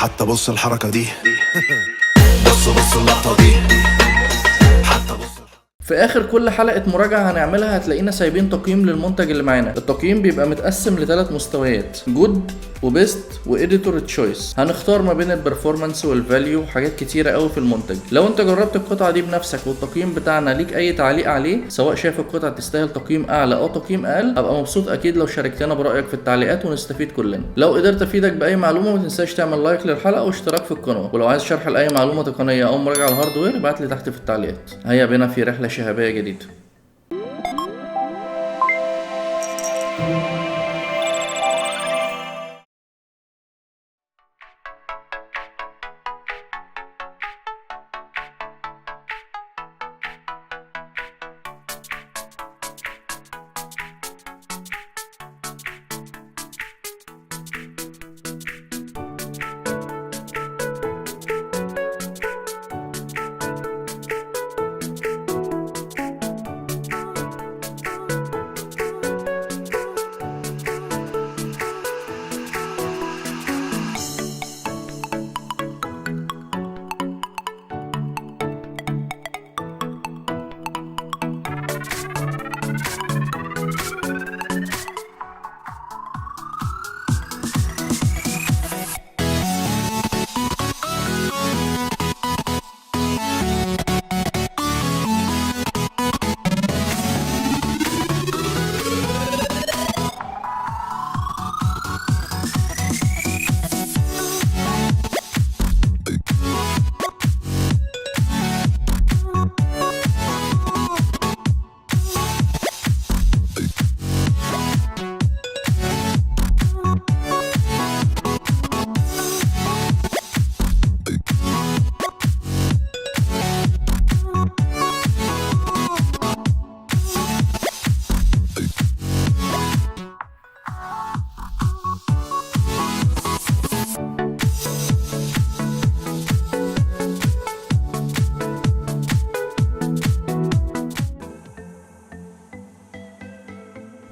حتى بص الحركة دي بص اللقطة دي حتى بص. في اخر كل حلقة مراجعة هنعملها هتلاقينا سايبين تقييم للمنتج اللي معانا. التقييم بيبقى متقسم ل3 مستويات: جود وبيست وإديتور تشويس. هنختار ما بين البرفورمانس والفاليو وحاجات كتيرة قوي في المنتج. لو انت جربت القطعة دي بنفسك والتقييم بتاعنا ليك اي تعليق عليه، سواء شايف القطعة تستاهل تقييم اعلى او تقييم اقل، ابقى مبسوط اكيد لو شاركتنا برأيك في التعليقات ونستفيد كلنا. لو قدرت افيدك باي معلومة ما تنساش تعمل لايك للحلقة واشتراك في القناة، ولو عايز شرح لاي معلومة تقنية او مراجعة الهاردوير ابعت لي تحت في التعليقات. هيا بنا في رحلة شهابية جديدة.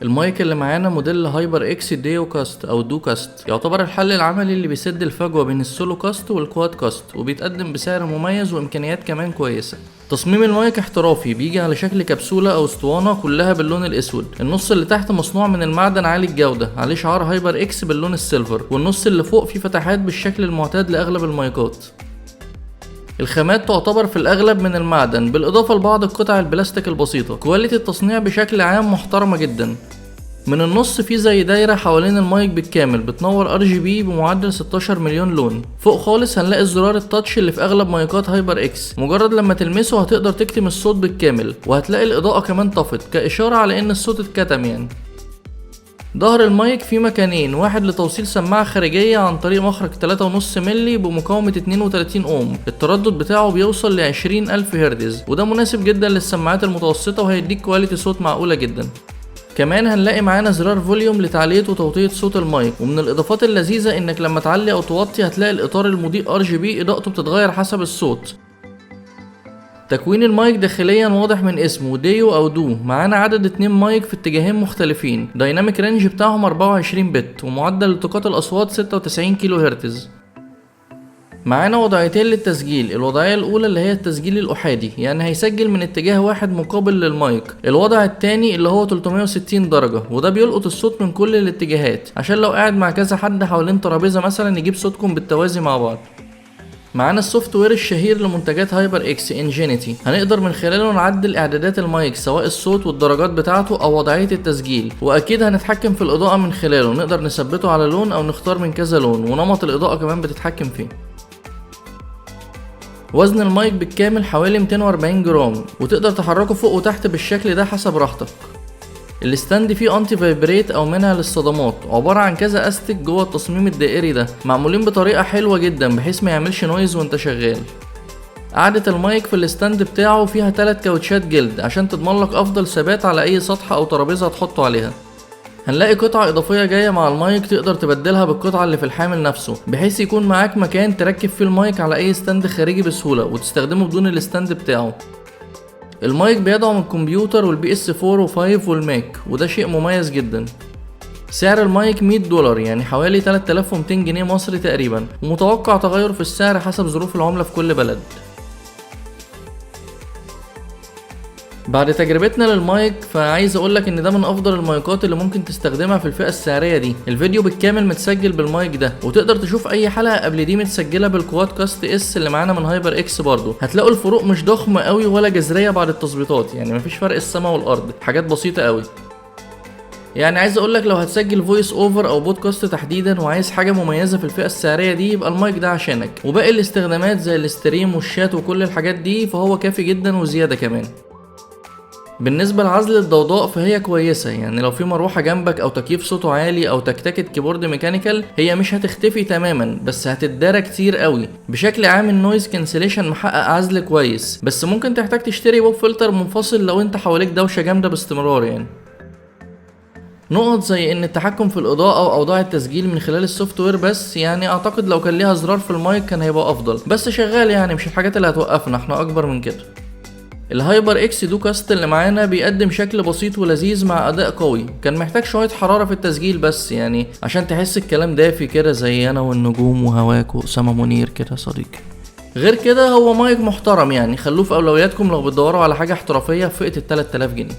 المايك اللي معانا موديل هايبر اكس ديو كاست او دو كاست، يعتبر الحل العملي اللي بيسد الفجوه بين السولو كاست والكواد كاست، وبيتقدم بسعر مميز وامكانيات كمان كويسه. تصميم المايك احترافي، بيجي على شكل كبسوله او اسطوانه كلها باللون الاسود. النص اللي تحت مصنوع من المعدن عالي الجوده، عليه شعار هايبر اكس باللون السيلفر، والنص اللي فوق فيه فتحات بالشكل المعتاد لاغلب المايكات. الخامات تعتبر في الاغلب من المعدن، بالاضافه لبعض القطع البلاستيك البسيطه. كواليتي التصنيع بشكل عام محترمه جدا. من النص في زي دايره حوالين المايك بالكامل بتنور RGB بمعدل 16 مليون لون. فوق خالص هنلاقي الزرار التاتش اللي في اغلب مايكات هايبر اكس، مجرد لما تلمسه هتقدر تكتم الصوت بالكامل، وهتلاقي الاضاءه كمان طفت كاشاره على ان الصوت اتكتم يعني. ظهر المايك فيه مكانين، واحد لتوصيل سماعة خارجية عن طريق مخرج 3.5 مللي بمقاومة 32 اوم. التردد بتاعه بيوصل ل 20,000 هرتز، وده مناسب جدا للسماعات المتوسطة وهيديك كواليتي صوت معقولة جدا. كمان هنلاقي معانا زرار فوليوم لتعلية وتوطية صوت المايك، ومن الاضافات اللذيذة انك لما تعلي او توطي هتلاقي الاطار المضيء RGB اضاءته بتتغير حسب الصوت. تكوين المايك داخليا واضح من اسمه ديو او دو. معانا عدد 2 مايك في اتجاهين مختلفين، دايناميك رينج بتاعهم 24 بت، ومعدل التقاط الاصوات 96 كيلو هرتز. معانا وضعيتين للتسجيل. الوضعية الأولى اللي هي التسجيل الأحادي، يعني هيسجل من اتجاه واحد مقابل للمايك. الوضع التاني اللي هو 360 درجة، وده بيلقط الصوت من كل الاتجاهات، عشان لو قاعد مع كذا حد حوالين ترابيزة مثلا يجيب صوتكم بالتوازي مع بعض. معانا السوفت وير الشهير لمنتجات هايبر اكس انجينيتي، هنقدر من خلاله نعدل اعدادات المايك سواء الصوت والدرجات بتاعته او وضعية التسجيل، واكيد هنتحكم في الاضاءة من خلاله، نقدر نثبته على لون او نختار من كذا لون، ونمط الاضاءة كمان بتتحكم فيه. وزن المايك بالكامل حوالي 240 جرام، وتقدر تحركه فوق وتحت بالشكل ده حسب راحتك. الستاند فيه انتي فايبريت او منع للصدمات، عبارة عن كذا استك جوه التصميم الدائري ده، معمولين بطريقة حلوة جدا بحيث ما يعملش نويز وانت شغال. قاعدة المايك في الستاند بتاعه فيها 3 كاوتشات جلد عشان تضمن لك افضل ثبات على اي سطح او ترابيزة هتحطه عليها. هنلاقي قطعة اضافية جاية مع المايك تقدر تبدلها بالقطعة اللي في الحامل نفسه، بحيث يكون معاك مكان تركب فيه المايك على اي ستاند خارجي بسهولة وتستخدمه بدون الستاند بتاعه. المايك بيدعم الكمبيوتر والPS4 و5 والماك، وده شيء مميز جدا. سعر المايك $100 يعني حوالي 3200 جنيه مصري تقريبا، ومتوقع تغير في السعر حسب ظروف العملة في كل بلد. بعد تجربتنا للمايك فعايز اقولك ان ده من افضل المايكات اللي ممكن تستخدمها في الفئة السعرية دي. الفيديو بالكامل متسجل بالمايك ده، وتقدر تشوف اي حلقة قبل دي متسجلة بالكواد كاست اس اللي معانا من هايبر اكس برضو. هتلاقوا الفروق مش ضخمة قوي ولا جذرية بعد التظبيطات، يعني مفيش فرق السما والارض، حاجات بسيطة قوي. يعني عايز اقولك لو هتسجل فويس اوفر او بودكاست تحديدا وعايز حاجه مميزه في الفئه السعريه دي، يبقى المايك ده عشانك. وباقي الاستخدامات زي الاستريم والشات وكل الحاجات دي فهو كافي جدا وزياده كمان. بالنسبة لعزل الضوضاء فهي كويسة، يعني لو في مروحة جنبك او تكييف صوته عالي او تكتكة كيبورد ميكانيكال هي مش هتختفي تماما، بس هتتدارى كتير قوي. بشكل عام النويز كانسليشن محقق عزل كويس، بس ممكن تحتاج تشتري بوب فلتر منفصل لو انت حواليك دوشة جامدة باستمرار يعني. نقط زي ان التحكم في الاضاءة واوضاع التسجيل من خلال السوفت وير بس، يعني اعتقد لو كان ليها زرار في المايك كان هيبقى افضل، بس شغال يعني مش الحاجات اللي هتوقفنا، احنا اكبر من كده. الهايبر اكس دوكاست اللي معانا بيقدم شكل بسيط ولذيذ مع اداء قوي، كان محتاج شوية حرارة في التسجيل بس يعني عشان تحس الكلام دافي كده زي انا والنجوم وهواك واسامة منير كده صديقي. غير كده هو مايك محترم، يعني خلوه في اولوياتكم لو بتدوروا على حاجة احترافية في فئة ال 3000 جنيه.